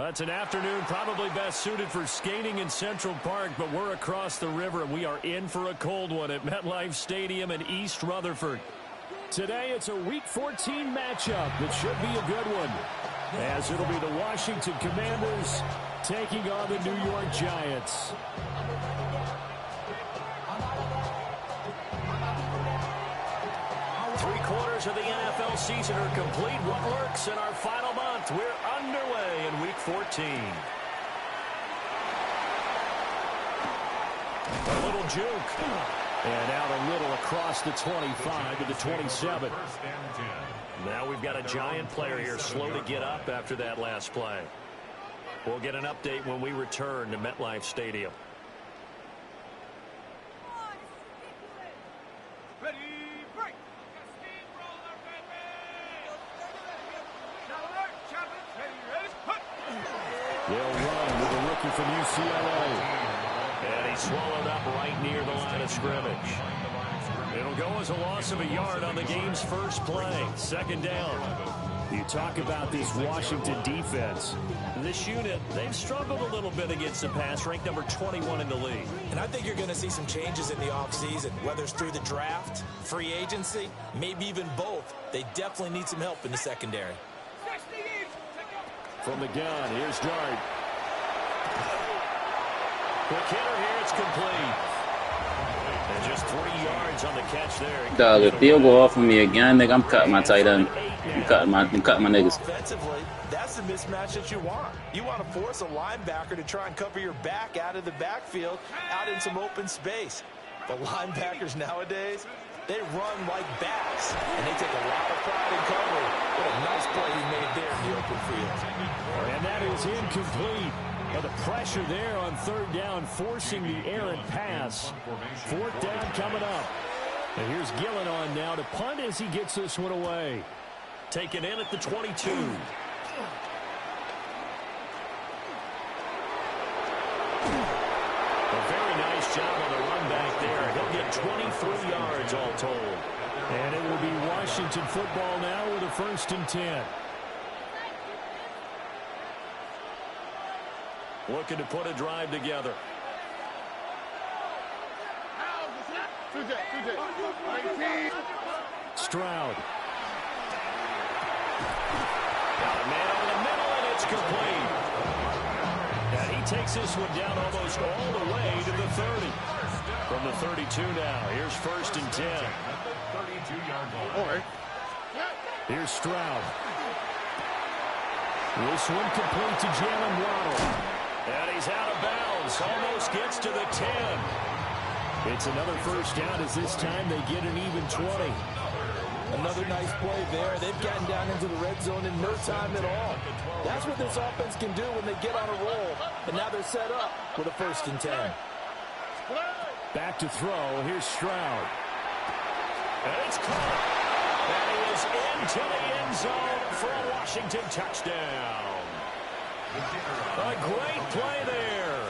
It's an afternoon probably best suited for skating in Central Park, but we're across the river, and we are in for a cold one at MetLife Stadium in East Rutherford. Today, it's a Week 14 matchup that should be a good one, as it'll be the Washington Commanders taking on the New York Giants. Three-quarters of the NFL season are complete. What works in our final month? We're underway in Week 14. A little juke. And out a little across the 25 to the 27. Now we've got a Giant player here slow to get up after that last play. We'll get an update when we return to MetLife Stadium. They'll run with a rookie from UCLA. And he's swallowed up right near the line of scrimmage. It'll go as a loss of a yard on the game's first play. Second down. You talk about this Washington defense. This unit, they've struggled a little bit against the pass, ranked number 21 in the league. And I think you're going to see some changes in the offseason, whether it's through the draft, free agency, maybe even both. They definitely need some help in the secondary. From the gun, here's Dart. The kicker here, it's complete. And just 3 yards on the catch there. Dog, if they'll go off of me again, nigga, I'm cutting my tight end. I'm cutting my niggas. Offensively, that's the mismatch that you want. You want to force a linebacker to try and cover your back out of the backfield, out in some open space. But linebackers nowadays, they run like backs, and they take a lot of pride in covering. What a nice play he made there in the open field. And that is incomplete. But the pressure there on third down, forcing the errant pass. Fourth down coming up. And here's Gillen on now to punt as he gets this one away. Taken in at the 22. A very nice job on the run back there. He'll get 23 yards all told. And it will be Washington football now with a 1st and 10. Looking to put a drive together. Stroud. Got a man over the middle, and it's complete. And he takes this one down almost all the way to the 30. From the 32 now, here's 1st and 10. Here's Stroud. This one complete to Jalen Waddle. And he's out of bounds. Almost gets to the 10. It's another 1st down as this time they get an even 20. Another nice play there. They've gotten down into the red zone in no time at all. That's what this offense can do when they get on a roll. And now they're set up with a 1st and 10. Back to throw. Here's Stroud. And it's caught. And he is into the end zone for a Washington touchdown. A great play there.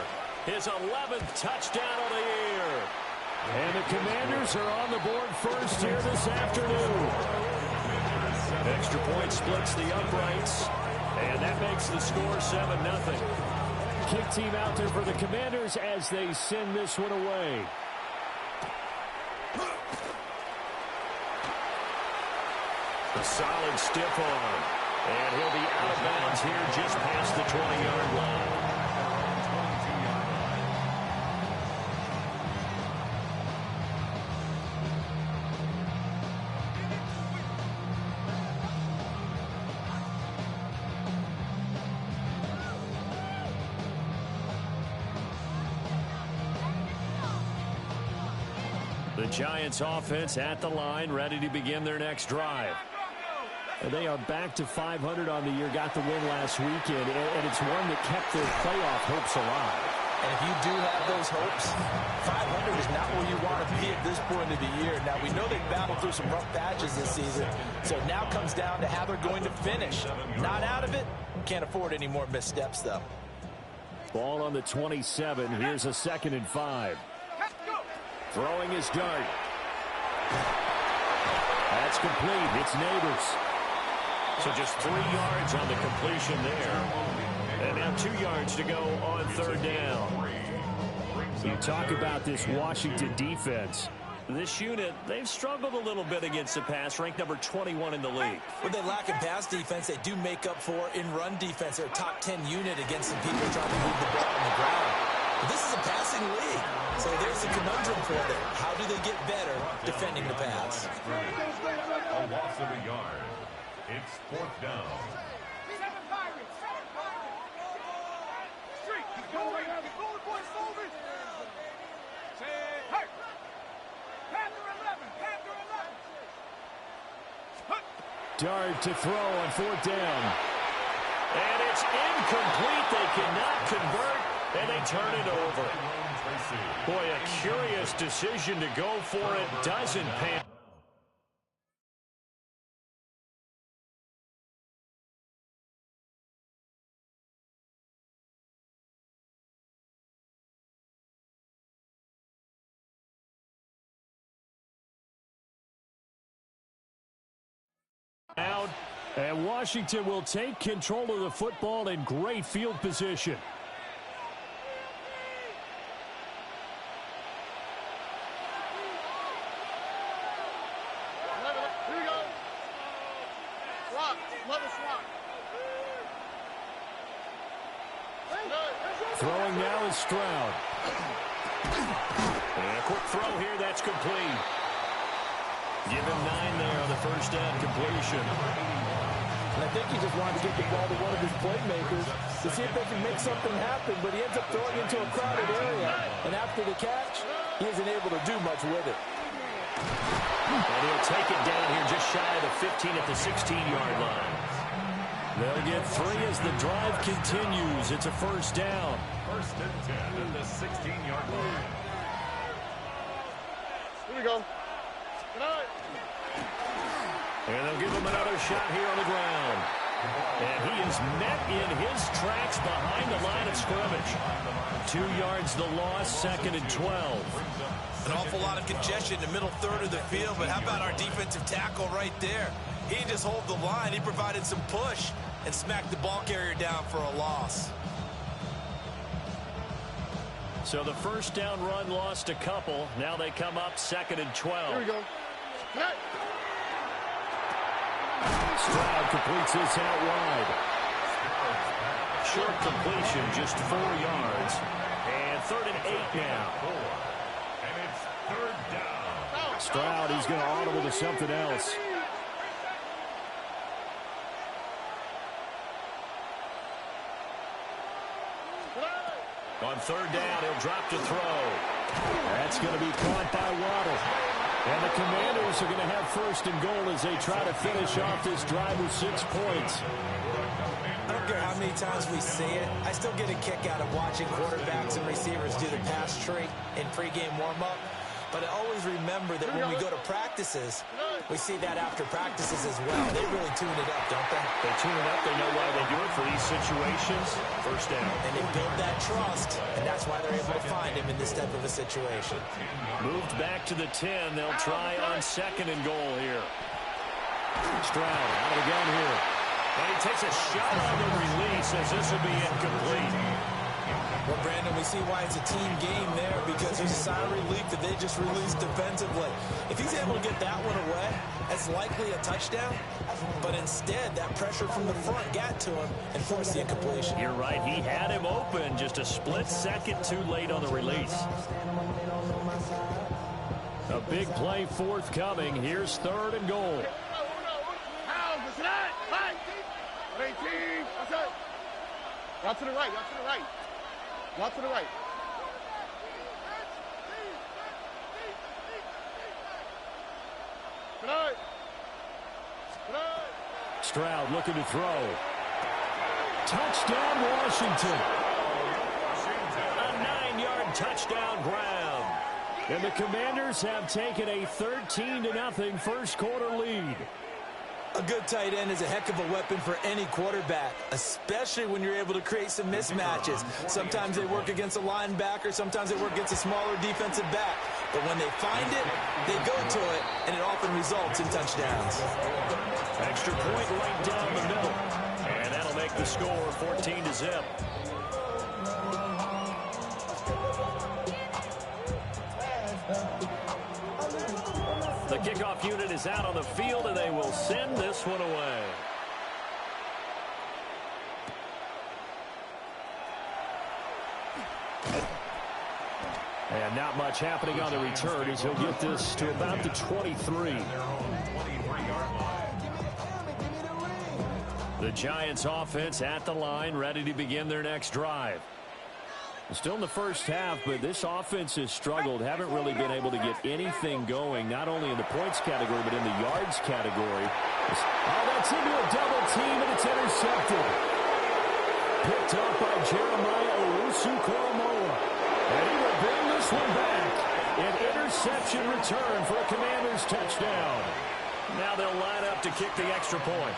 His 11th touchdown of the year. And the Commanders are on the board first here this afternoon. Extra point splits the uprights. And that makes the score 7-0. Kick team out there for the Commanders as they send this one away. A solid stiff arm. And he'll be out of bounds here just past the 20-yard line. The Giants offense at the line, ready to begin their next drive. They are back to 500 on the year, got the win last weekend, and it's one that kept their playoff hopes alive. And if you do have those hopes, 500 is not where you want to be at this point of the year. Now, we know they've battled through some rough patches this season, so now comes down to how they're going to finish. Not out of it, can't afford any more missteps, though. Ball on the 27. Here's a 2nd and 5. Throwing his dart. That's complete. It's Neighbors. So just 3 yards on the completion there. And now 2 yards to go on third down. You talk about this Washington defense. This unit, they've struggled a little bit against the pass, ranked number 21 in the league. When they lack in pass defense, they do make up for in run defense. They're a top 10 unit against some people trying to move the ball on the ground. But this is a passing league, so there's a conundrum for them. How do they get better defending the pass? A loss of a yard. It's fourth down. Dart to throw on fourth down. And it's incomplete. They cannot convert, and they turn it over. Boy, a curious decision to go for it. Doesn't pan. Out, and Washington will take control of the football in great field position. Here we go. Swap. Love a swap. Throwing now is Stroud. And a quick throw here, that's complete. Give him 9 there on the first down completion. And I think he just wanted to get the ball to one of his playmakers to see if they can make something happen, but he ends up throwing into a crowded area. And after the catch, he isn't able to do much with it. And he'll take it down here just shy of the 15 at the 16-yard line. They'll get 3 as the drive continues. It's a first down. First and 10 at the 16-yard line. Here we go. And they'll give him another shot here on the ground. And he is met in his tracks behind the line of scrimmage. 2 yards the loss, second and 12. An awful lot of congestion in the middle third of the field, but how about our defensive tackle right there? He didn't just hold the line, he provided some push and smacked the ball carrier down for a loss. So the first down run lost a couple. Now they come up second and 12. Here we go. Cut. Stroud completes this out wide. Short completion, just 4 yards. And third and 8 now. And it's third down. Stroud, he's going to audible to something else. On third down, he'll drop to throw. That's going to be caught by Waddle. And the Commanders are going to have first and goal as they try to finish off this drive with 6 points. I don't care how many times we see it. I still get a kick out of watching quarterbacks and receivers do the pass tree in pregame warm-up. But I always remember that when we go to practices, we see that after practices as well. They really tune it up, don't they? They tune it up. They know why they do it for these situations. First down. And they build that trust, and that's why they're able to find him in this type of a situation. Moved back to the 10. They'll try on second and goal here. Stroud out of the gun here. And he takes a shot on the release as this will be incomplete. Well, Brandon, we see why it's a team game there because there's a sigh of relief that they just released defensively. If he's able to get that one away, that's likely a touchdown. But instead, that pressure from the front got to him and forced the incompletion. You're right. He had him open just a split second too late on the release. A big play forthcoming. Here's third and goal. Y'all to the right, y'all to the right. Y'all to the right. Good night. Good night. Stroud looking to throw. Touchdown, Washington. A 9-yard touchdown grab. And the Commanders have taken a 13-0 first quarter lead. A good tight end is a heck of a weapon for any quarterback, especially when you're able to create some mismatches. Sometimes they work against a linebacker, sometimes they work against a smaller defensive back. But when they find it, they go to it, and it often results in touchdowns. Extra point right down the middle. And that'll make make the score 14-0. The kickoff unit is out on the field, and they will send this one away. And not much happening on the return as he'll get this to about the 23. The Giants offense at the line, ready to begin their next drive. Still in the first half, but this offense has struggled. Haven't really been able to get anything going, not only in the points category, but in the yards category. Oh, that's into a double team, and it's intercepted. Picked up by Jeremiah Owusu-Koromoa. And he will bring this one back. An interception return for a Commanders touchdown. Now they'll line up to kick the extra point.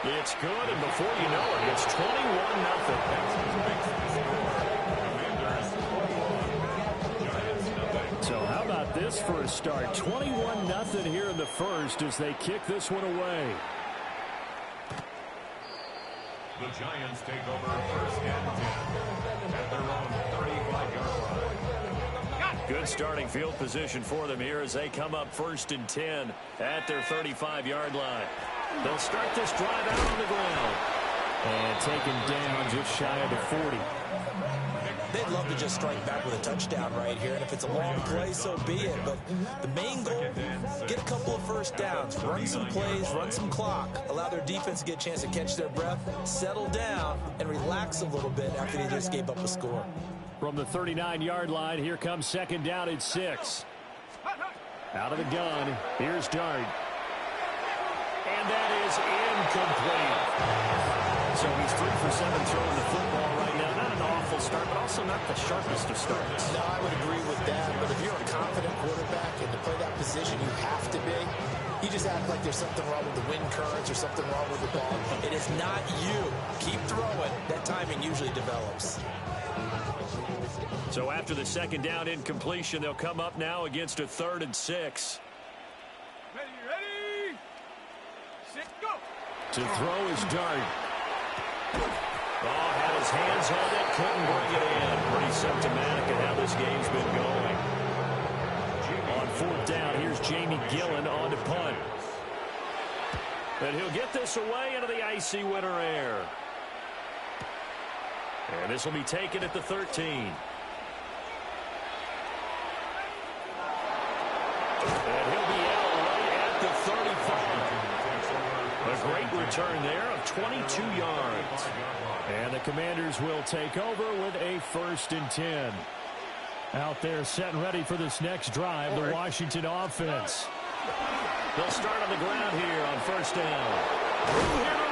It's good, and before you know it, it's 21-0. So how about this for a start? 21-0 here in the first as they kick this one away. The Giants take over first and 10 at their own 35-yard line. Good starting field position for them here as they come up first and 10 at their 35-yard line. They'll start this drive out on the ground. And taken down just shy of the 40. They'd love to just strike back with a touchdown right here, and if it's a long play, so be it. But the main goal, get a couple of first downs, run some plays, run some clock, allow their defense to get a chance to catch their breath, settle down, and relax a little bit after they just gave up a score. From the 39-yard line, here comes second down at 6. Out of the gun, here's Dart. And that is incomplete. So he's 3 for 7 throwing the football right now. Not an awful start, but also not the sharpest of starts. No, I would agree with that. But if you're a confident quarterback and to play that position, you have to be. You just act like there's something wrong with the wind currents or something wrong with the ball. It is not you. Keep throwing. That timing usually develops. So after the second down incompletion, they'll come up now against a 3rd and 6. Ready, set, go. To throw is Dart. Oh, had his hands on it, couldn't bring it in. Pretty symptomatic of how this game's been going. On 4th down, here's Jamie Gillen on to punt. And he'll get this away into the icy winter air. And this will be taken at the 13. And he'll be out right at the 35. A great return there of 22 yards. And the Commanders will take over with a 1st and 10. Out there set and ready for this next drive, the Washington offense. They'll start on the ground here on 1st down. Here to run.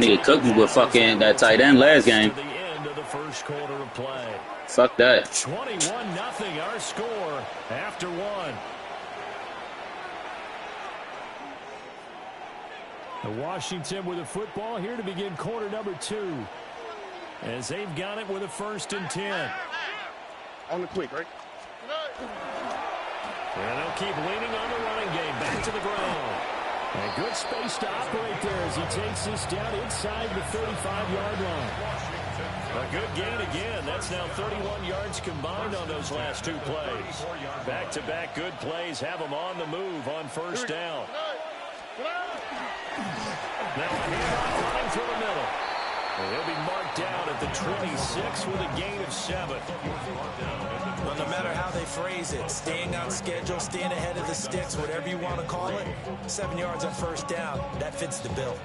Nigga cooked me with fucking that tight end last game. The end of the first quarter of play. Fuck that. 21-0 our score after 1. The Washington with the football here to begin quarter number 2. As they've got it with a 1st and 10. On the quick, right? And they'll keep leaning on the running game. Back to the ground. And good space to operate there as he takes this down inside the 35-yard line. A good gain again. That's now 31 yards combined on those last 2 plays. Back-to-back good plays have them on the move on 1st down. Now a handoff running through the middle. And he'll be marked down at the 26 with a gain of 7. Well, no matter how they phrase it, staying on schedule, staying ahead of the sticks, whatever you want to call it, 7 yards on 1st down, that fits the bill.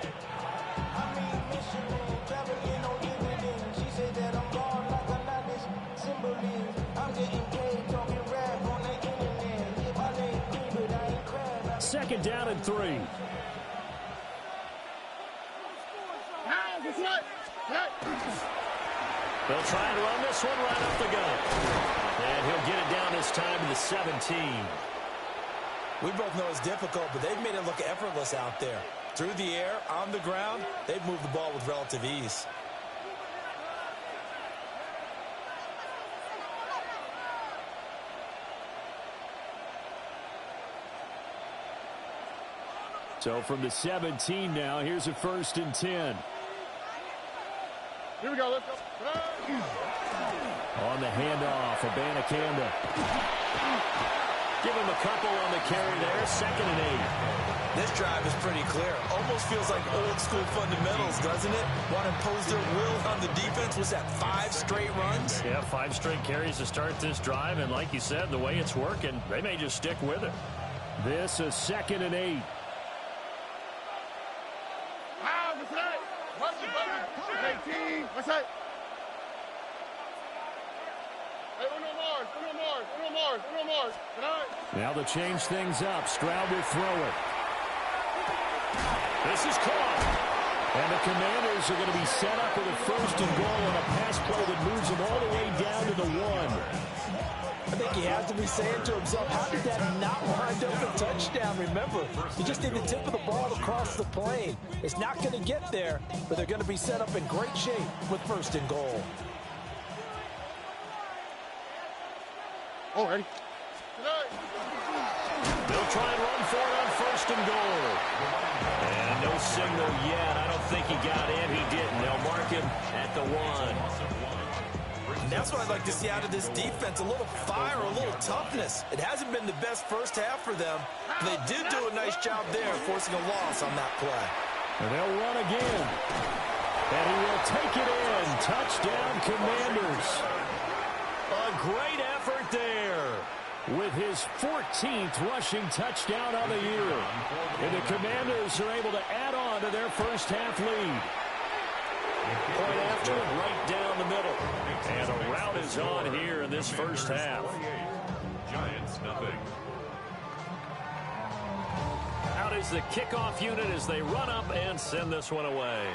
Second down and 3. They'll try and run this one right up the gut. And he'll get it down this time to the 17. We both know it's difficult, but they've made it look effortless out there. Through the air, on the ground, they've moved the ball with relative ease. So from the 17 now, here's a 1st and 10. Here we go. Let's go. On the handoff, Abanikanda. Give him a couple on the carry there. 2nd and 8. This drive is pretty clear. Almost feels like old school fundamentals, doesn't it? Want to impose their will on the defense. Was that 5 straight runs? Yeah, 5 straight carries to start this drive. And like you said, the way it's working, they may just stick with it. This is 2nd and 8. What's that? What's that? 18. What's that? Hey, Uno Mars. Now they change things up. Stroud will throw it. This is caught. And the Commanders are going to be set up with a 1st and goal on a pass play that moves them all the way down to the 1. I think he has to be saying to himself, how did that not wind up a touchdown? Remember, you just need the tip of the ball across the plane. It's not going to get there, but they're going to be set up in great shape with 1st and goal. Oh, ready? They'll try and run for it on 1st and goal. And no signal yet. I don't think he got in. He didn't. They'll mark him at the 1. And that's what I'd like to see out of this defense. A little fire, a little toughness. It hasn't been the best first half for them. But they did do a nice job there, forcing a loss on that play. And they'll run again. And he will take it in. Touchdown, Commanders. A great effort there with his 14th rushing touchdown on the year. And the Commanders are able to add on to their first half lead. Point after, right down the middle. And a rout is on here in this first half. Giants, nothing. Out is the kickoff unit as they run up and send this one away.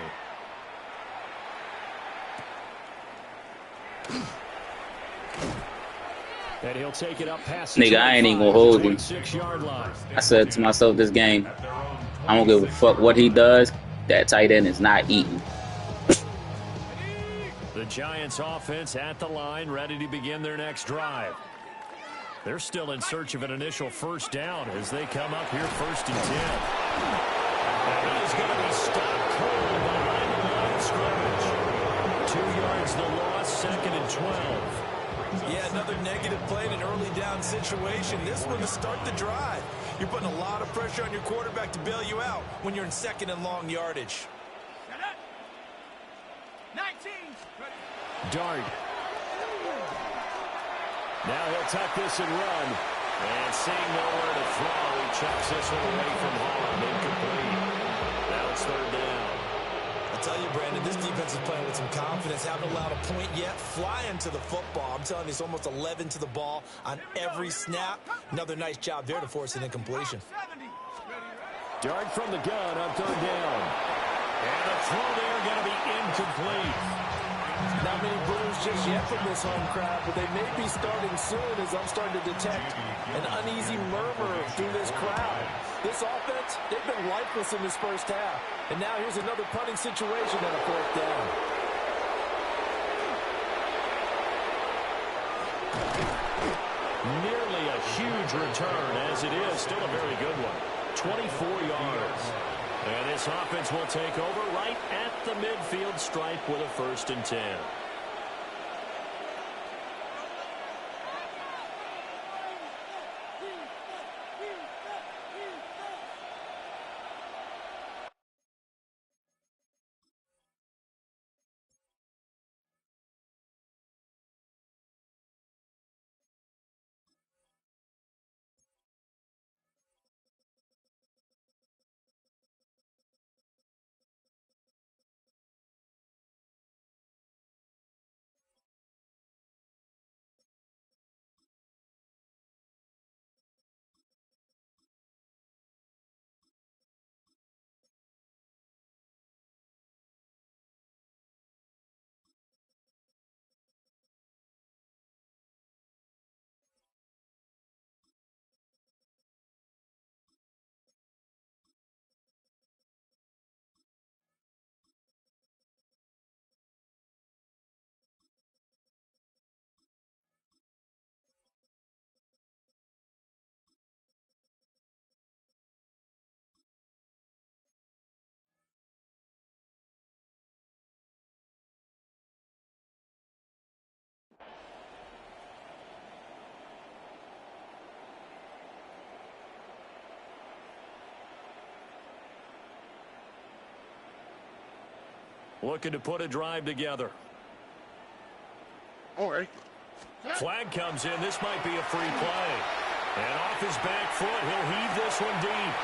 And he'll take it up past Nigga, I ain't even gonna hold him. 6-yard line. I said to myself this game, I don't give a fuck what he does. That tight end is not eating. The Giants offense at the line, ready to begin their next drive. They're still in search of an initial 1st down as they come up here 1st and 10. And he is going to be stopped cold behind the line of scrimmage. 2 yards the loss, 2nd and 12. Yeah, another negative play in an early down situation. This one to start the drive. You're putting a lot of pressure on your quarterback to bail you out when you're in 2nd and long yardage. 19. Dart. Now he'll tuck this and run. And seeing nowhere to throw, he chucks this one away from home. Incomplete. Now it's 3rd down. I'll tell you, Brandon, this defense is playing with some confidence. Haven't allowed a point yet. Flying to the football. I'm telling you, it's almost 11 to the ball on every snap. Another nice job there to force an incompletion. Dart from the gun on 3rd down. And the throw there going to be incomplete. Not many boos just yet from this home crowd, but they may be starting soon as I'm starting to detect an uneasy murmur through this crowd. This offense, they've been lifeless in this first half. And now here's another punting situation and a 4th down. Nearly a huge return, as it is still a very good one. 24 yards. And this offense will take over right at the midfield stripe with a 1st and 10. looking to put a drive together. All right. Flag comes in. This might be a free play. And off his back foot, he'll heave this one deep.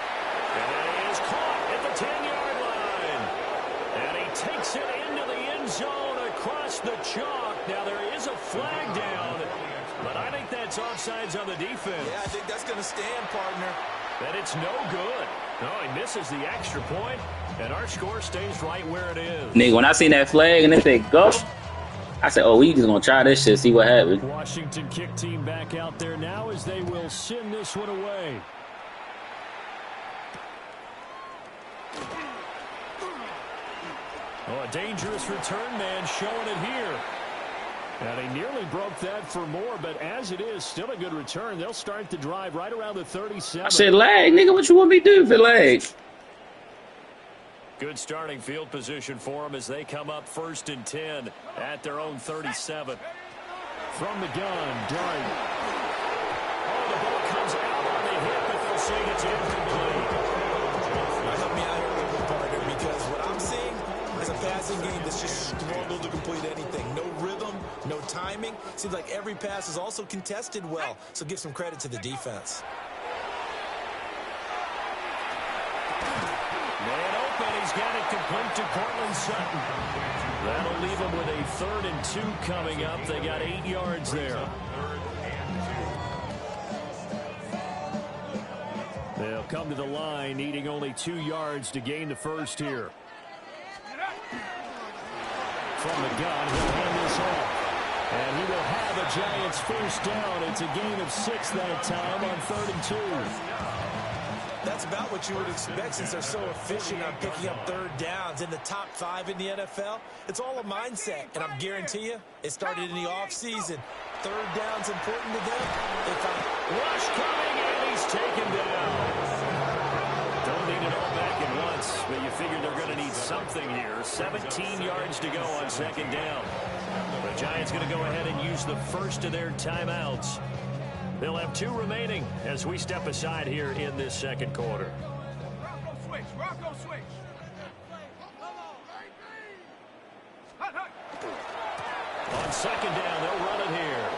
And it is caught at the 10-yard line. And he takes it into the end zone across the chalk. Now there is a flag down, but I think that's offsides on the defense. Yeah, I think that's going to stand, partner. And it's no good. No, he misses the extra point, and our score stays right where it is. Nigga, when I seen that flag and they said go, I said, oh, we just gonna try this shit, see what happens. Washington kick team back out there now as they will send this one away. Oh, a dangerous return man showing it here. And he nearly broke that for more, but as it is, still a good return. They'll start the drive right around the 37. I said lag, nigga, what you want me to do if it lag? Good starting field position for them as they come up 1st and 10 at their own 37. From the gun, Dart. Oh, the ball comes out on the hit, but they'll say it's incomplete. Help me out here a little bit, partner, because what I'm seeing is a passing game that's just struggled to complete anything. No rhythm, no timing. Seems like every pass is also contested well, so give some credit to the defense. Man open, he's got it complete to Cortland Sutton. That'll leave him with a 3rd and 2 coming up. They got 8 yards there. They'll come to the line, needing only 2 yards to gain the first here. From the gun, he'll hand this off. And he will have a Giants first down. It's a gain of 6 that time on 3rd and 2. That's about what you would expect since they're so efficient on picking up 3rd downs in the top 5 in the NFL. It's all a mindset, and I'm guarantee you it started in the offseason. 3rd down's important to them. Rush coming, and he's taken down. Don't need it all back at once, but you figure they're going to need something here. 17 yards to go on 2nd down. The Giants going to go ahead and use the first of their timeouts. They'll have 2 remaining as we step aside here in this 2nd quarter. Rocco switch. On 2nd down, they'll run it here.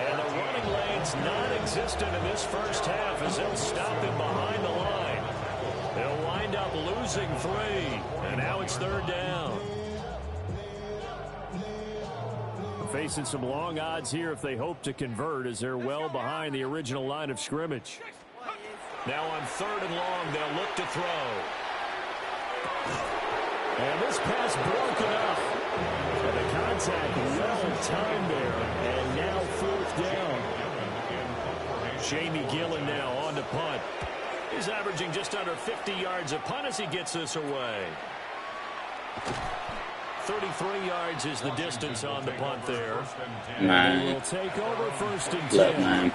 And the running lane's non-existent in this first half as they'll stop him behind the line. They'll wind up losing 3. And now it's 3rd down. Facing some long odds here if they hope to convert as they're well behind the original line of scrimmage. Now on 3rd and long, they'll look to throw. And this pass broken up. And the contact well timed there. And now 4th down. Jamie Gillen now on to punt. He's averaging just under 50 yards a punt as he gets this away. 33 yards is the distance on the punt there. Man. They will take over 1st and 10. Look, man.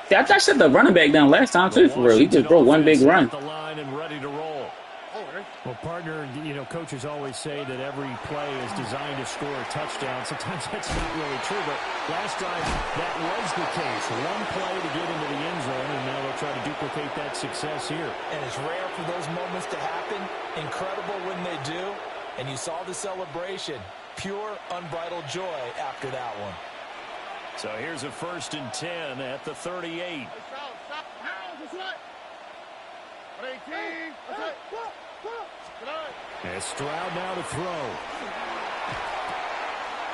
See, I shut the running back down last time, too, for real. He just broke one big run. The line and ready to roll. Well, partner, you know, coaches always say that every play is designed to score a touchdown. Sometimes that's not really true, but last drive, that was the case. One play to get into the end zone, and now they'll try to duplicate that success here. And it's rare for those moments to happen. Incredible when they do. And you saw the celebration. Pure, unbridled joy after that one. So here's a 1st and 10 at the 38. And Stroud now to throw.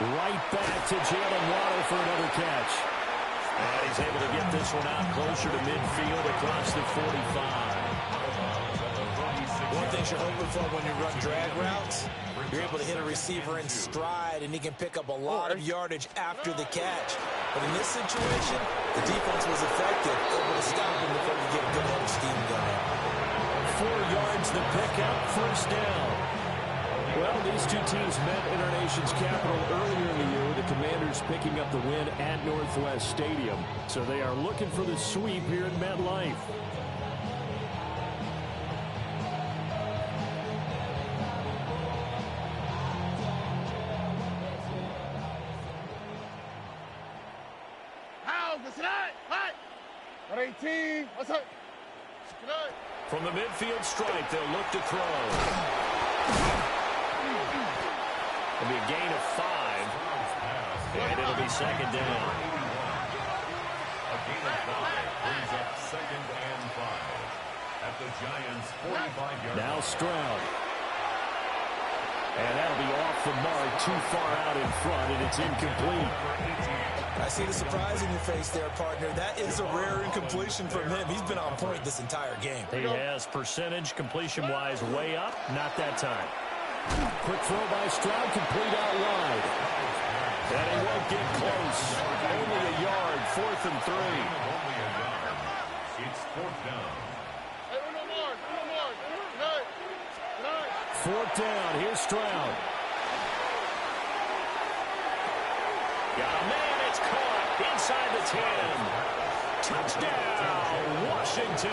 Right back to Jalen Waddle for another catch. And he's able to get this one out closer to midfield across the 45. One thing you're hoping for when you run drag routes, you're able to hit a receiver in stride, and he can pick up a lot of yardage after the catch. But in this situation, the defense was effective, able to stop him before he get a good head of steam going. 4 yards the pickup, 1st down. Well, these two teams met in our nation's capital earlier in the year, with the Commanders picking up the win at Northwest Stadium. So they are looking for the sweep here in MetLife. From the midfield stripe, they'll look to throw. It'll be a gain of 5. And it'll be second down. A gain of 5 brings up second and 5 at the Giants' 45-yard line. Now Stroud. And that'll be off the mark, too far out in front, and it's incomplete. I see the surprise in your face there, partner. That is a rare incompletion from him. He's been on point this entire game. He has percentage completion-wise way up, not that time. Quick throw by Stroud, complete out wide. And he won't get close. Only a yard, 4th and 3. Only a yard. It's 4th down. Hey, no more. Hey. 4th down, here's Stroud. Got a man, it's caught inside the 10. Touchdown, Washington.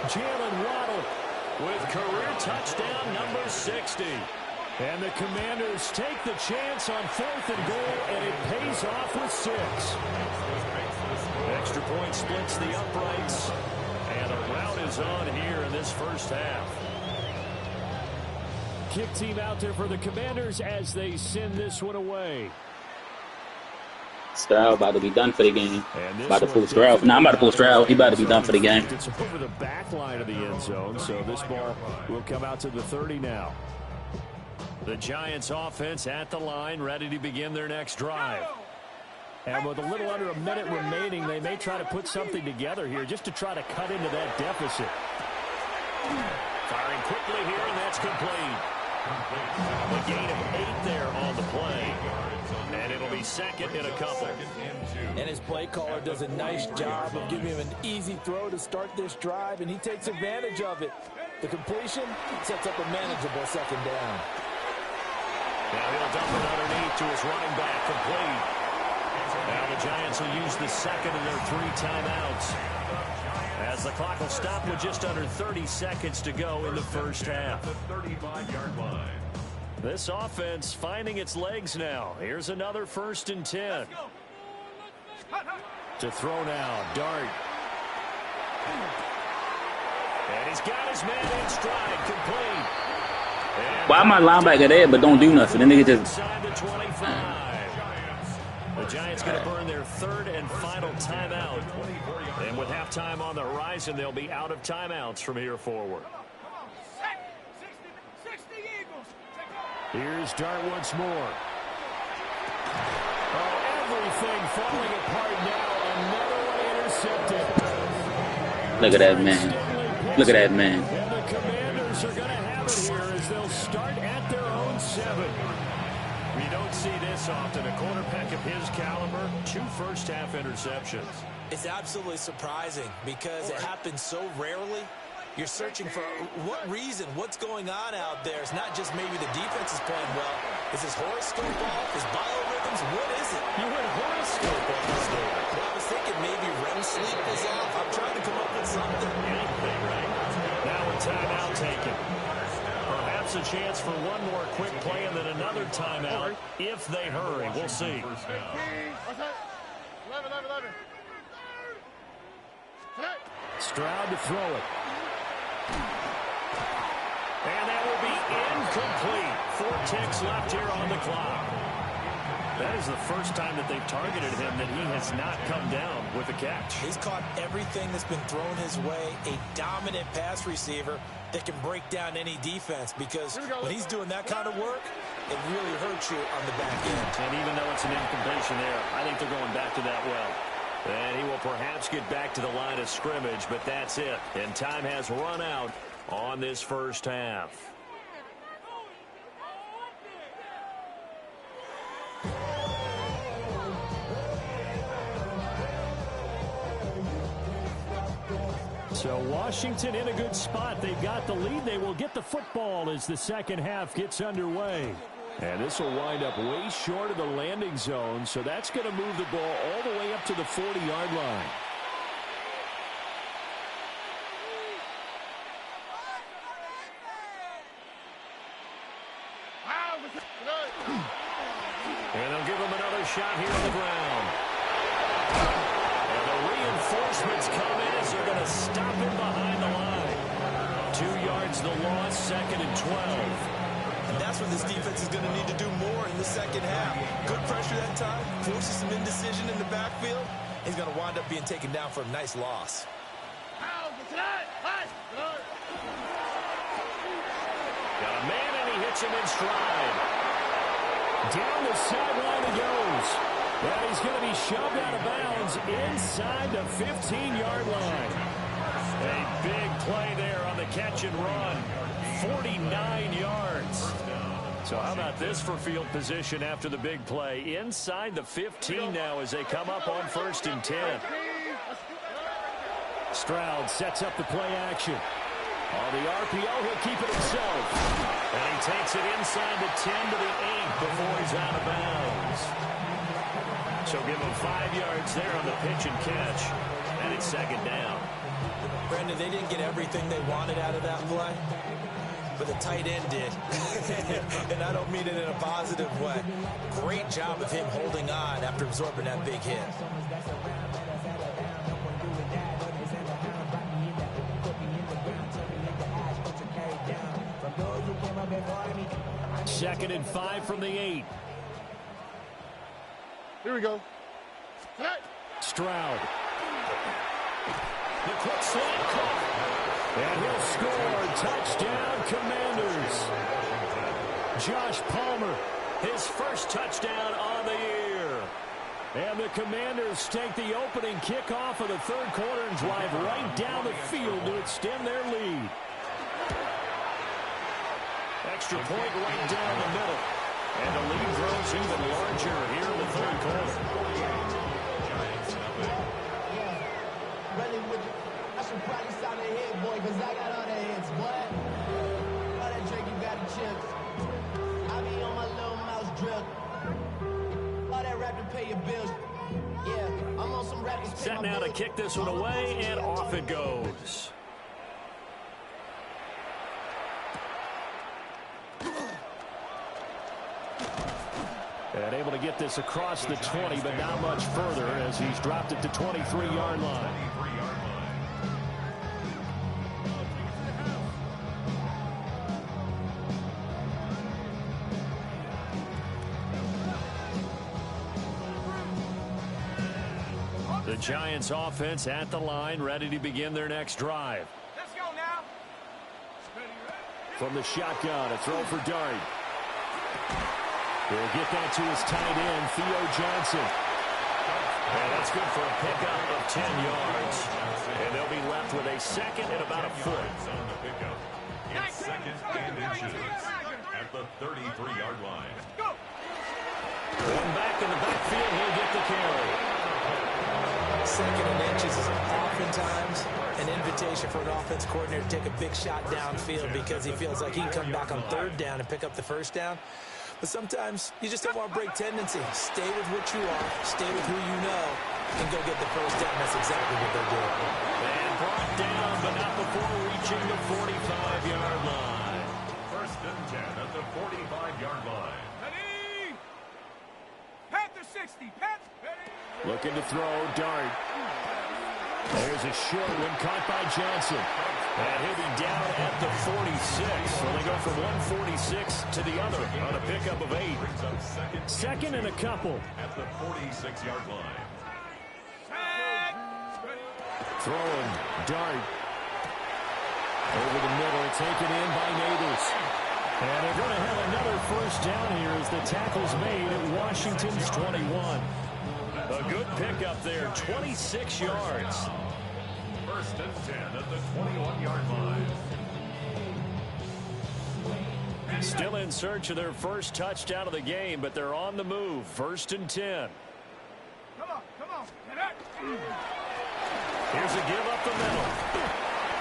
Jalen Waddle with career touchdown number 60. And the Commanders take the chance on 4th and goal, and it pays off with 6. Extra point splits the uprights, and a rout is on here in this first half. Kick team out there for the Commanders as they send this one away. Stroud about to be done for the game. About to pull Stroud. I'm about to pull Stroud. He about to be done for the game. It's over the back line of the end zone, so this ball will come out to the 30 now. The Giants offense at the line, ready to begin their next drive. And with a little under a minute remaining, they may try to put something together here just to try to cut into that deficit. Firing quickly here, and that's complete. A gain of 8 there on the play. And it'll be second and a couple. And his play caller does a nice job of giving him an easy throw to start this drive, and he takes advantage of it. The completion sets up a manageable second down. Now he'll dump it underneath to his running back, complete. Now the Giants will use the second of their 3 timeouts, as the clock will stop with just under 30 seconds to go in the first half. The 35-yard line. This offense finding its legs now. Here's another 1st and 10. To throw now, Dart. And he's got his man in stride, complete. And Why my linebacker there but don't do nothing? The nigga just... inside the 25. The Giants going to burn their 3rd and final timeout. And with halftime on the horizon, they'll be out of timeouts from here forward. Here's Dart once more. Oh, everything falling apart now. Another one intercepted. Look at that man. Look at that man. And the Commanders are going to have it here as they'll start at their own 7. We don't see this often. A quarterback of his caliber, 2 first-half interceptions. It's absolutely surprising because it happens so rarely. You're searching for what reason, what's going on out there. It's not just maybe the defense is playing well. Is his horoscope off? His biorhythms? What is it? You went horoscope on this day. Well, I was thinking maybe REM sleep is off. I'm trying to come up with something. Anything, right? Now a timeout taken. Perhaps a chance for one more quick play and then another timeout if they hurry. We'll see. 11. Stroud to throw it. And that will be incomplete. 4 ticks left here on the clock. That is the first time that they've targeted him that he has not come down with a catch. He's caught everything that's been thrown his way. A dominant pass receiver that can break down any defense, because when he's doing that kind of work, it really hurts you on the back end. And even though it's an incompletion there, I think they're going back to that well. And he will perhaps get back to the line of scrimmage, but that's it. And time has run out on this first half. So Washington in a good spot. They've got the lead. They will get the football as the second half gets underway. And this will wind up way short of the landing zone, so that's going to move the ball all the way up to the 40-yard line. And they'll give him another shot here on the ground. And the reinforcements come in as they're going to stop him behind the line. 2 yards the loss, 2nd and 12. And that's what this defense is going to need to do more in the second half. Good pressure that time, forces some indecision in the backfield. He's going to wind up being taken down for a nice loss. Got a man, and he hits him in stride. Down the sideline he goes. And he's going to be shoved out of bounds inside the 15-yard line. A big play there on the catch and run. 49 yards. So how about this for field position after the big play? Inside the 15 now as they come up on 1st and 10. Stroud sets up the play action. On the RPO, he'll keep it himself. And he takes it inside the 10 to the 8 before he's out of bounds. So give him 5 yards there on the pitch and catch. And it's 2nd down. Brandon, they didn't get everything they wanted out of that play, but the tight end did. And I don't mean it in a positive way. Great job of him holding on after absorbing that big hit. Second and 5 from the 8. Here we go. Stroud. The quick slant caught. And he'll score. Touchdown, Commanders. Josh Palmer, his first touchdown on the year. And the Commanders take the opening kickoff of the 3rd quarter and drive right down the field to extend their lead. Extra point right down the middle. And the lead grows even larger here in the 3rd quarter. I should probably sign a hit, boy, because I got all the hits, boy. All that drink, you got the chips. I be on my little mouse drip. All that rap to pay your bills. Yeah, I'm on some rappers. Set now to kick this one away, and off it goes. And able to get this across the 20, but not much further as he's dropped it to 23-yard line. The Giants offense at the line, ready to begin their next drive. Let's go now. From the shotgun, a throw for Dart. He'll get that to his tight end, Theo Johnson. And that's good for a pickup of 10 yards. And they'll be left with a 2nd and about a foot. On the pickup. It's 2nd and inches at the 33-yard line. One back in the backfield, he'll get the carry. 2nd and inches is oftentimes an invitation for an offense coordinator to take a big shot downfield because he feels like he can come back on 3rd down and pick up the 1st down. But sometimes you just don't want to break tendency. Stay with what you are, stay with who you know, and go get the 1st down. That's exactly what they're doing. And brought down, but not before reaching the 45-yard line. 1st and 10 at the 45-yard line. Ready? Panther 60. Panther. Looking to throw, Dart. There's a short one caught by Johnson. And he'll be down at the 46. So they go from 146 to the other on a pickup of 8. 2nd and a couple. At the 46-yard line. Throwing, Dart. Over the middle, taken in by Neighbors. And they're going to have another 1st down here as the tackle's made at Washington's 21. A good pickup there, 26 yards. 1st and 10 at the 21-yard line. Still in search of their first touchdown of the game, but they're on the move. 1st and 10. Come on. Here's a give up the middle.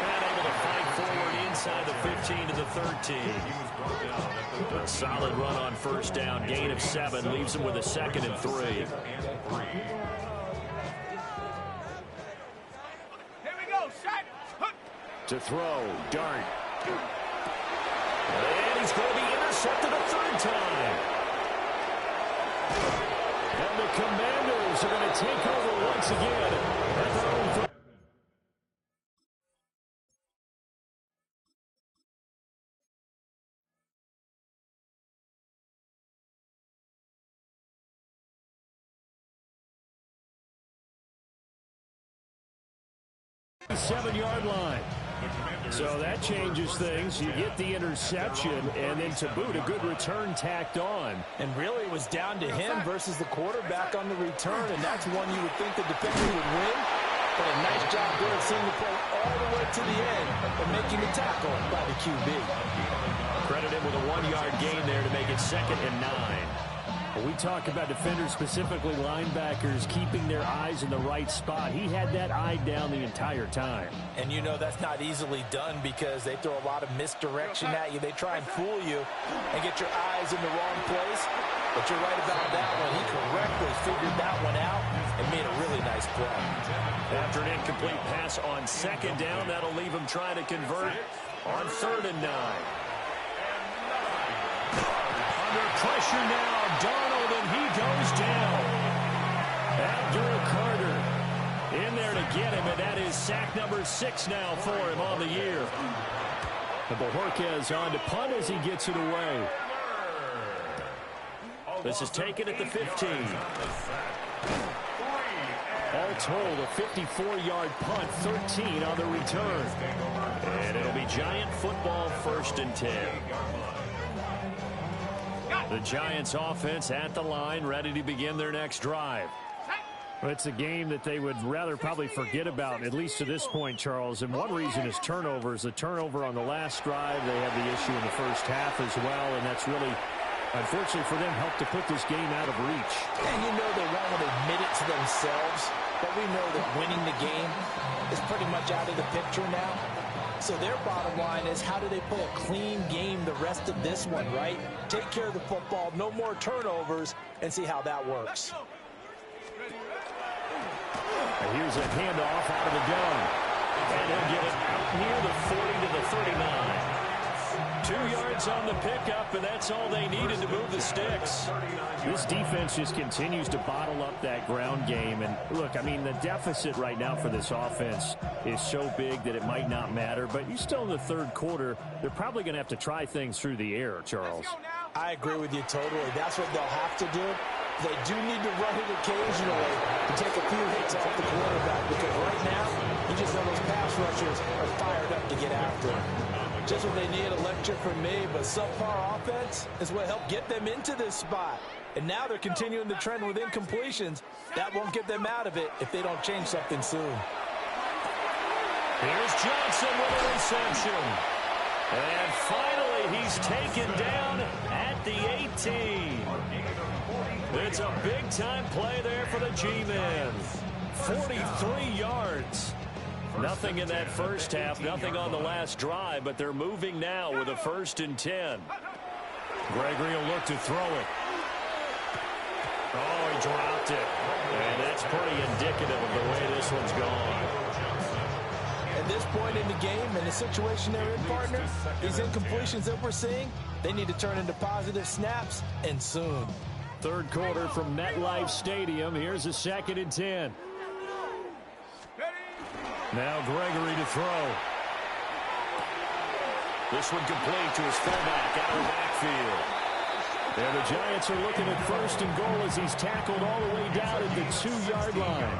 And able to fight forward inside the 15 to the 13. A solid run on 1st down. Gain of 7 leaves him with a 2nd and 3. Here we go. Shot. To throw, Dart. And he's going to be intercepted a 3rd time. And the Commanders are going to take over once again at their own 7-yard line. So that changes things. You get the interception, and then to boot, a good return tacked on. And really, it was down to him versus the quarterback on the return, and that's one you would think the defender would win. But a nice job there of seeing the play all the way to the end and making the tackle by the QB. Credit him with a 1-yard gain there to make it 2nd and 9. When we talk about defenders, specifically linebackers, keeping their eyes in the right spot, he had that eye down the entire time. And you know that's not easily done because they throw a lot of misdirection at you. They try and fool you and get your eyes in the wrong place. But you're right about that one. He correctly figured that one out and made a really nice play. After an incomplete pass on 2nd down, that'll leave him trying to convert on 3rd and 9. Under pressure now, Darnold, and he goes down. Abdul Carter in there to get him, and that is sack number 6 now for him on the year. And Bojorquez on to punt as he gets it away. This is taken at the 15. All told, a 54-yard punt, 13 on the return. And it'll be Giant football, 1st and 10. The Giants offense at the line, ready to begin their next drive. Well, it's a game that they would rather probably forget about, at least to this point, Charles. And one reason is turnovers. The turnover on the last drive, they had the issue in the first half as well, and that's really, unfortunately for them, helped to put this game out of reach. And you know they won't admit it to themselves, but we know that winning the game is pretty much out of the picture now. So their bottom line is, how do they play a clean game the rest of this one, right? Take care of the football, no more turnovers, and see how that works. And here's a handoff out of the gun. And he'll get it out near the 40 to the 39. 2 yards on the pickup, and that's all they needed to move the sticks. This defense just continues to bottle up that ground game. And look, I mean, the deficit right now for this offense is so big that it might not matter. But you're still in the 3rd quarter. They're probably going to have to try things through the air, Charles. I agree with you totally. That's what they'll have to do. They do need to run it occasionally to take a few hits off the quarterback, because right now, you just know those pass rushers are fired up to get after him. Just what they need, a lecture from me, but subpar offense is what helped get them into this spot. And now they're continuing the trend with incompletions. That won't get them out of it if they don't change something soon. Here's Johnson with a reception. And finally, he's taken down at the 18. It's a big-time play there for the G-men. 43 yards. Nothing in that first half, nothing on the last drive, but they're moving now with a 1st and 10. Gregory will look to throw it. Oh, he dropped it. And that's pretty indicative of the way this one's gone. At this point in the game, and the situation they're in, partner, these incompletions that we're seeing, they need to turn into positive snaps, and soon. 3rd quarter from MetLife Stadium. Here's a 2nd and 10. Now Gregory to throw. This one complete to his fullback out of the backfield. And the Giants are looking at 1st and goal as he's tackled all the way down at the 2-yard line.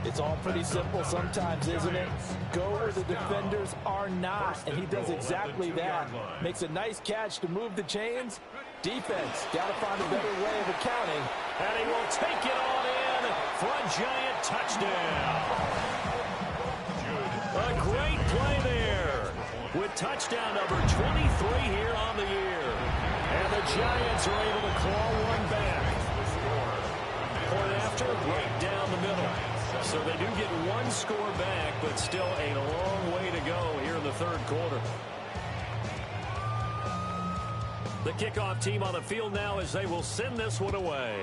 It's all pretty simple sometimes, isn't it? Go where the defenders are not, and he does exactly that. Makes a nice catch to move the chains. Defense, got to find a better way of accounting. And he will take it on in for a Giant touchdown. A great play there with touchdown number 23 here on the year. And the Giants are able to claw one back. Point after, right down the middle. So they do get one score back, but still a long way to go here in the 3rd quarter. The kickoff team on the field now as they will send this one away.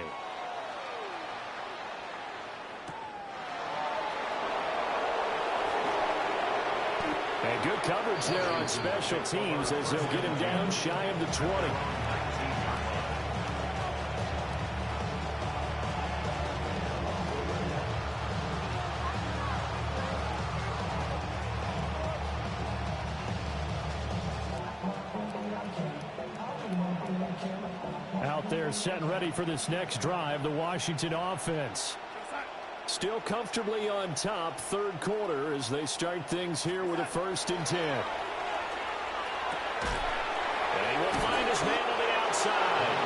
And good coverage there on special teams as they'll get him down shy of the 20. Out there set and ready for this next drive, the Washington offense. Still comfortably on top, third quarter, as they start things here with a 1st and 10. And he will find his man on the outside.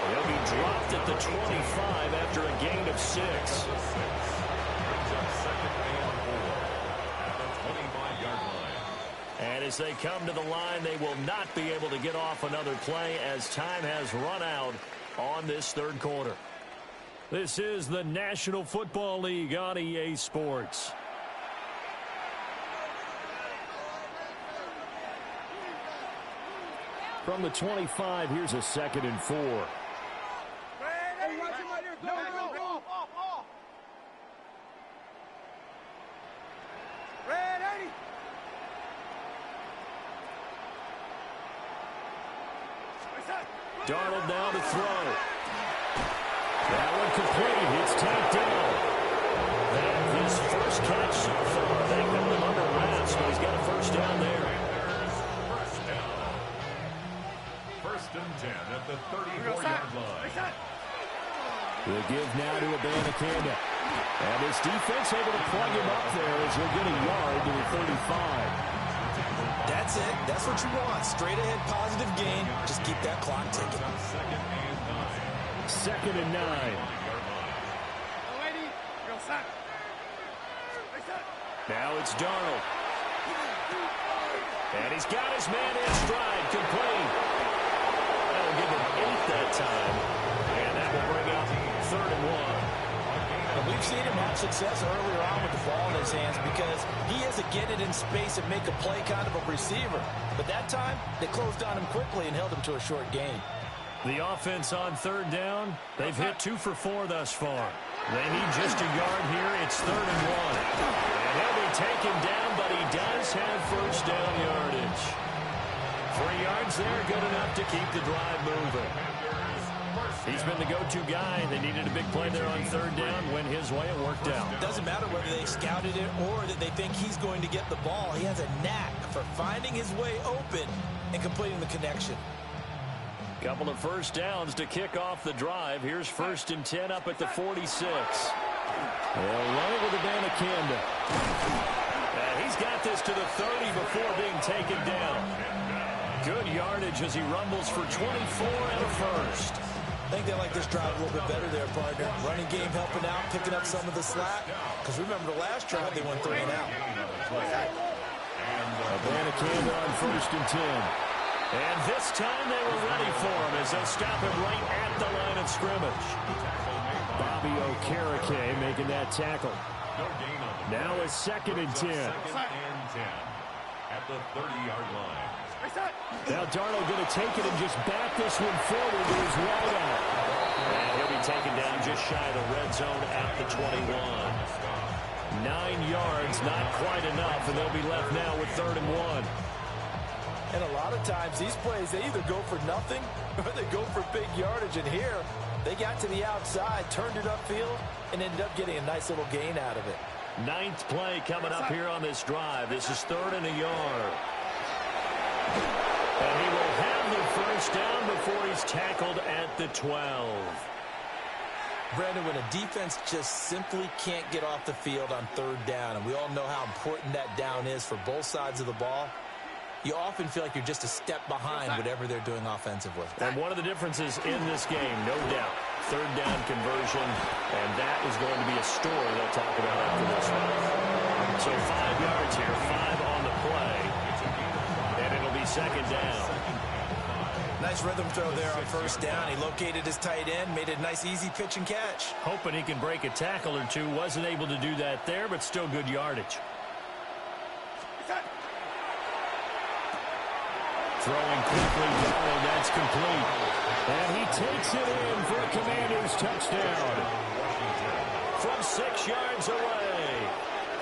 He'll be dropped at the 25 after a gain of 6. And as they come to the line, they will not be able to get off another play as time has run out on this third quarter. This is the National Football League on EA Sports. From the 25, here's a 2nd and 4. Darnold now to throw. That one complete. It's tapped down. And his first catch so far. They held him under wraps, but he's got a 1st down there. First down. 1st and 10 at the 34-yard line. The give now to Abanikanda. And his defense able to plug him up there as he'll get a yard to the 35. That's it. That's what you want. Straight ahead, positive gain. Just keep that clock ticking. 2nd and 9. Now it's Darnold. And he's got his man in stride, complete. That'll give him 8 that time. And that will bring up 3rd and 1. And we've seen him have success earlier on with the ball in his hands because he has to get it in space and make a play kind of a receiver. But that time, they closed on him quickly and held him to a short gain. The offense on 3rd down, they've hit 2 for 4 thus far. They need just a yard here. It's 3rd and 1. And he'll be taken down, but he does have 1st down yardage. 3 yards there, good enough to keep the drive moving. He's been the go-to guy. They needed a big play there on 3rd down. Went his way, it worked out. Doesn't matter whether they scouted it or that they think he's going to get the ball. He has a knack for finding his way open and completing the connection. Couple of 1st downs to kick off the drive. Here's 1st and 10 up at the 46. They'll run it with Abanikanda. And he's got this to the 30 before being taken down. Good yardage as he rumbles for 24 and a 1st. I think they like this drive a little bit better there, partner. Running game helping out, picking up some of the slack. Because remember the last drive they went 3 and out. Abanikanda on 1st and 10. And this time they were ready for him as they stop him right at the line of scrimmage. Bobby Okereke making that tackle. Now it's 2nd and 10. 2nd and 10 at the 30-yard line. Now Darnold going to take it and just back this one forward to his right out. And he'll be taken down just shy of the red zone at the 21. 9 yards, not quite enough, and they'll be left now with 3rd and 1. And a lot of times these plays, they either go for nothing or they go for big yardage. And here, they got to the outside, turned it upfield, and ended up getting a nice little gain out of it. 9th play coming up here on this drive. This is 3rd and a yard. And he will have the 1st down before he's tackled at the 12. Brandon, when a defense just simply can't get off the field on 3rd down, and we all know how important that down is for both sides of the ball, you often feel like you're just a step behind whatever they're doing offensively. And one of the differences in this game, no doubt, 3rd down conversion, and that is going to be a story they'll talk about after this one. So 5 yards here, 5 on the play, and it'll be 2nd down. Nice rhythm throw there on 1st down. He located his tight end, made a nice easy pitch and catch. Hoping he can break a tackle or two. Wasn't able to do that there, but still good yardage. Throwing quickly, Darnold, that's complete. And he takes it in for a Commanders touchdown. From 6 yards away.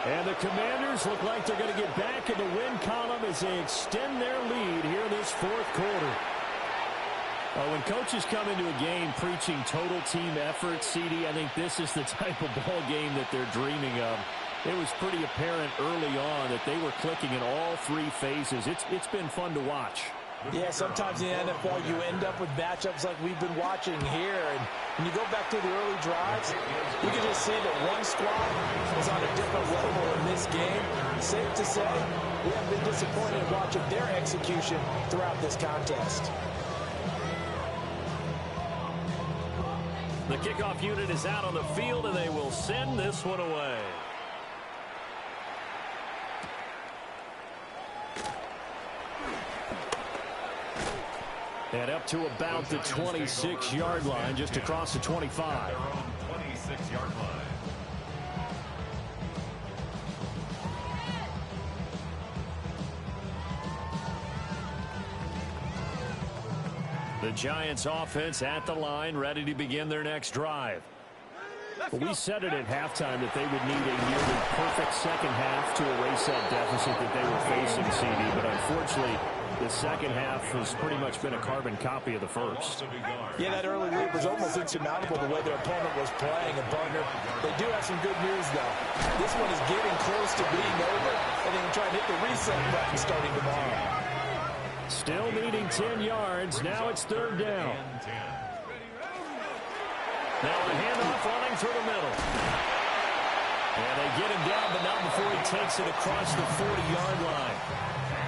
And the Commanders look like they're going to get back in the win column as they extend their lead here in this 4th quarter. Well, when coaches come into a game preaching total team effort, CD, I think this is the type of ball game that they're dreaming of. It was pretty apparent early on that they were clicking in all 3 phases. It's been fun to watch. Yeah, sometimes in the NFL you end up with matchups like we've been watching here. And when you go back to the early drives, you can just see that one squad is on a different level in this game. Safe to say, we have been disappointed watching their execution throughout this contest. The kickoff unit is out on the field, and they will send this one away. And up to about the 26-yard line, just across the 25. 26-yard line. The Giants offense at the line, ready to begin their next drive. We said it at halftime that they would need a nearly perfect second half to erase that deficit that they were facing, CD, but unfortunately, the second half has pretty much been a carbon copy of the first. Yeah, that early lead was almost insurmountable the way their opponent was playing. And, partner, they do have some good news, though. This one is getting close to being over, and they can try and hit the reset button starting tomorrow. Still needing 10 yards. Now it's third down. Now a handoff running through the middle. And they get him down, but not before he takes it across the 40-yard line.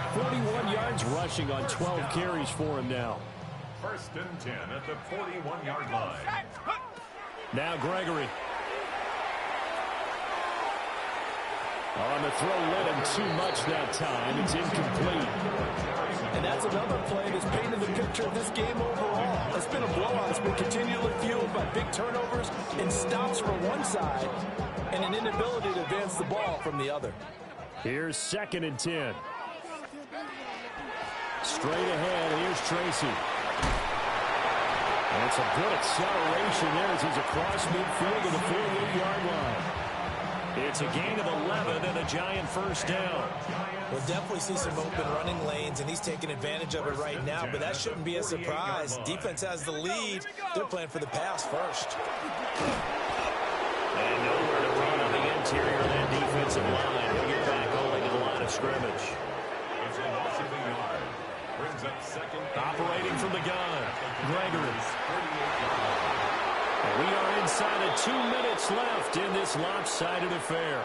41 yards rushing on 12 carries for him now. First and 10 at the 41-yard line. Now Gregory. On the throw, led him too much that time. It's incomplete. And that's another play that's painted the picture of this game overall. It's been a blowout. It's been continually fueled by big turnovers and stops from one side and an inability to advance the ball from the other. Here's second and 10. Straight ahead, here's Tracy. And it's a good acceleration there as he's across midfield to the 48-yard line. It's a gain of 11 and a Giant first down. We'll definitely see some open running lanes, and he's taking advantage of it right now, but that shouldn't be a surprise. Defense has the lead. They're playing for the pass first. And nowhere to run on the interior of that defensive line. He'll get back only to the line of scrimmage. It's a loss of a yard. Brings up second. Operating from the gun, Gregory. We are inside of 2 minutes left in this lopsided affair.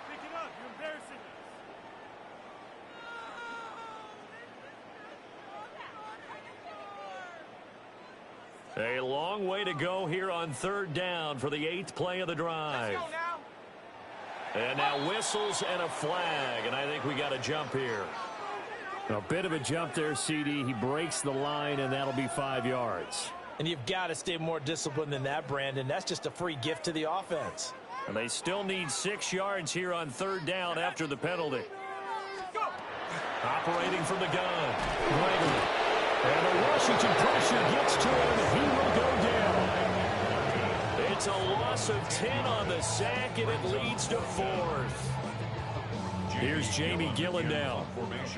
Pick it up. You're embarrassing us. A long way to go here on third down for the 8th play of the drive. And now whistles and a flag, and I think we got a jump here. A bit of a jump there, CD. He breaks the line, and that'll be 5 yards. And you've got to stay more disciplined than that, Brandon. That's just a free gift to the offense. And they still need 6 yards here on third down after the penalty. Operating from the gun, Gregory. And the Washington pressure gets to him, and he will go down. It's a loss of 10 on the sack, and it leads to 4th. Here's Jamie Gillen now,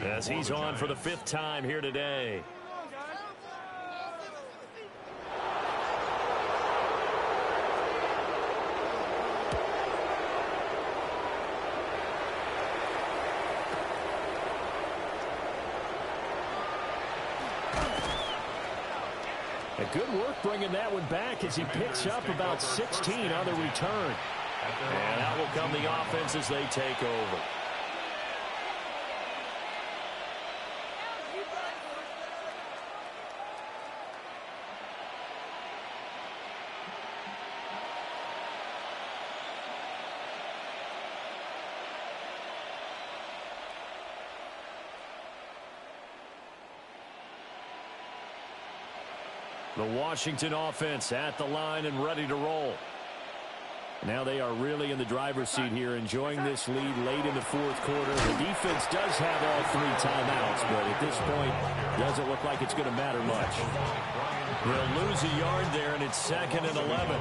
as he's on for the 5th time here today. And good work bringing that one back as he picks up about 16 on the return. And out will come the offense as they take over. The Washington offense at the line and ready to roll. Now they are really in the driver's seat here, enjoying this lead late in the 4th quarter. The defense does have all 3 timeouts, but at this point, doesn't look like it's going to matter much. They'll lose a yard there, and it's 2nd and 11.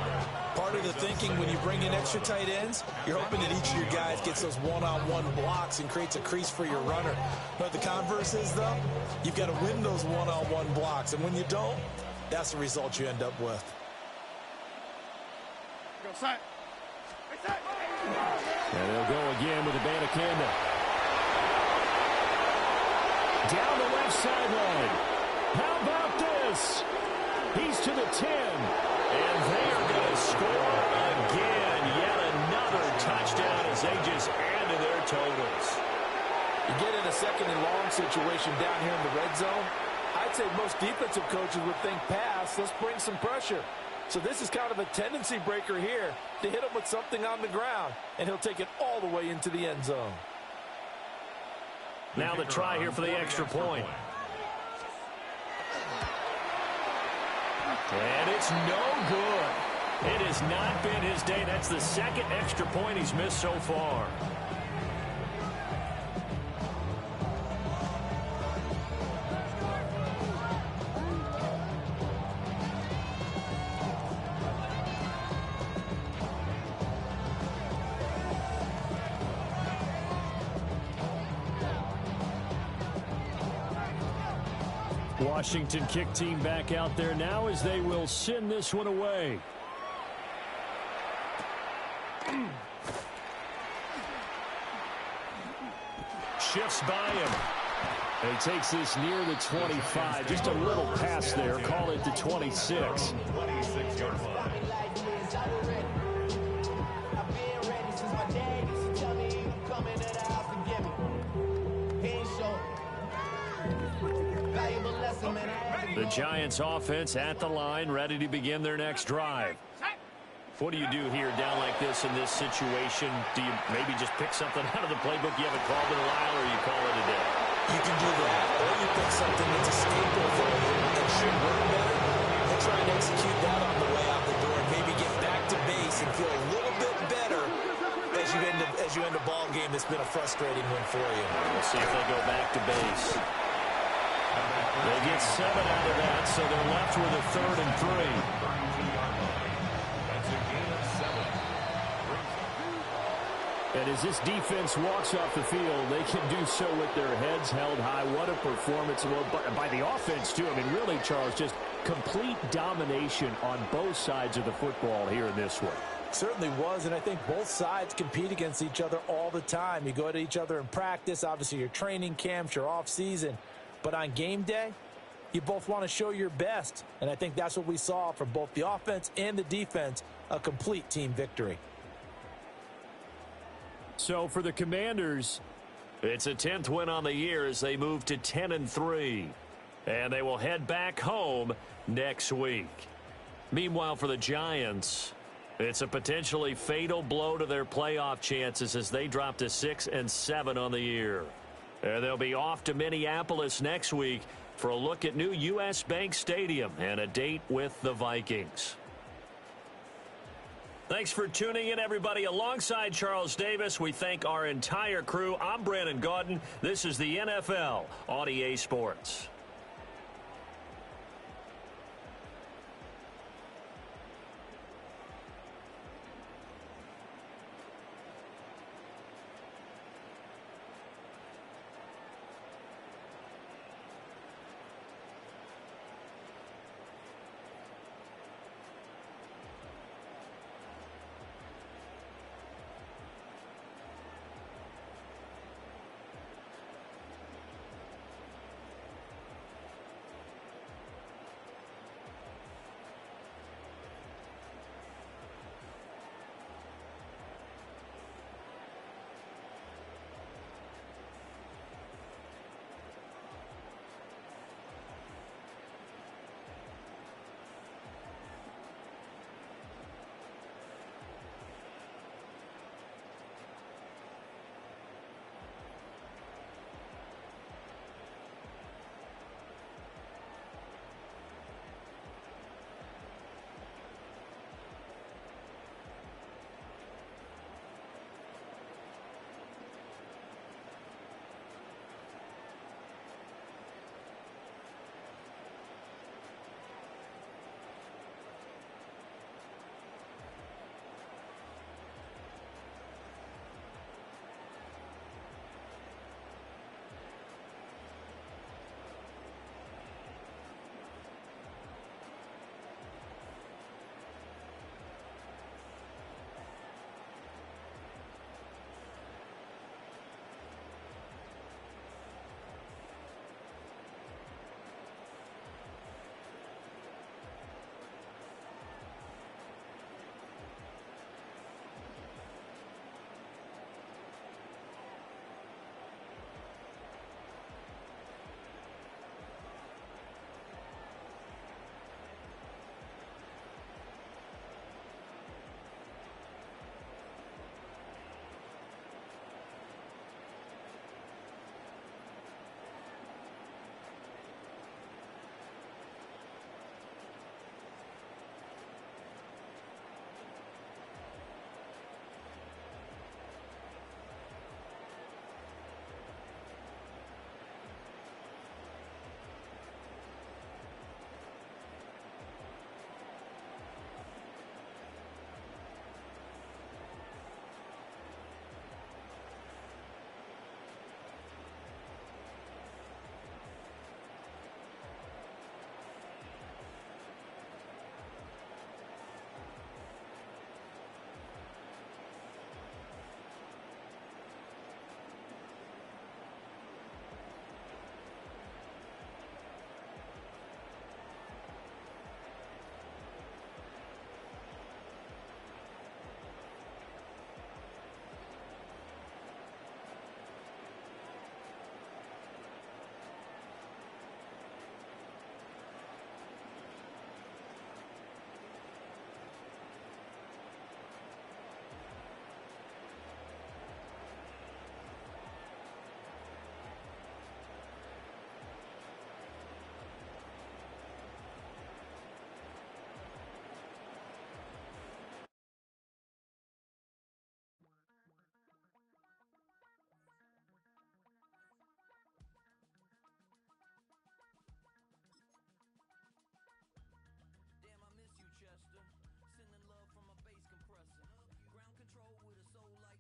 Part of the thinking when you bring in extra tight ends, you're hoping that each of your guys gets those one-on-one blocks and creates a crease for your runner. But the converse is, though, you've got to win those one-on-one blocks, and when you don't, that's the result you end up with. Go, side. And they'll go again with Abanikanda. Down the left sideline. How about this? He's to the 10. And they are going to score again. Yet another touchdown as they just add to their totals. You get in a second and long situation down here in the red zone, I'd say most defensive coaches would think pass, let's bring some pressure. So this is kind of a tendency breaker here to hit him with something on the ground, and he'll take it all the way into the end zone. Now the try here for the extra point. And it's no good. It has not been his day. That's the second extra point he's missed so far. Washington kick team back out there now as they will send this one away. Shifts by him. He takes this near the 25. Just a little pass there. Call it the 26. 26-yard line. The Giants offense at the line, ready to begin their next drive. What do you do here down like this in this situation? Do you maybe just pick something out of the playbook you haven't called in a while, or you call it a day? You can do that, or you pick something that's a staple for you and should work better, and try and execute that on the way out the door and maybe get back to base and feel a little bit better as you end a ball game that's been a frustrating one for you. We'll see if they go back to base. They get 7 out of that, so they're left with a 3rd and 3. That's a gain of 7. And as this defense walks off the field, they can do so with their heads held high. What a performance by the offense, too. I mean, really, Charles, just complete domination on both sides of the football here in this one. Certainly was, and I think both sides compete against each other all the time. You go to each other in practice, obviously your training camps, your off-season. But on game day, you both want to show your best. And I think that's what we saw from both the offense and the defense, a complete team victory. So for the Commanders, it's a 10th win on the year as they move to 10-3. And they will head back home next week. Meanwhile, for the Giants, it's a potentially fatal blow to their playoff chances as they drop to 6-7 on the year. And they'll be off to Minneapolis next week for a look at new U.S. Bank Stadium and a date with the Vikings. Thanks for tuning in, everybody. Alongside Charles Davis, we thank our entire crew. I'm Brandon Gaudin. This is the NFL on EA Sports. control with a soul like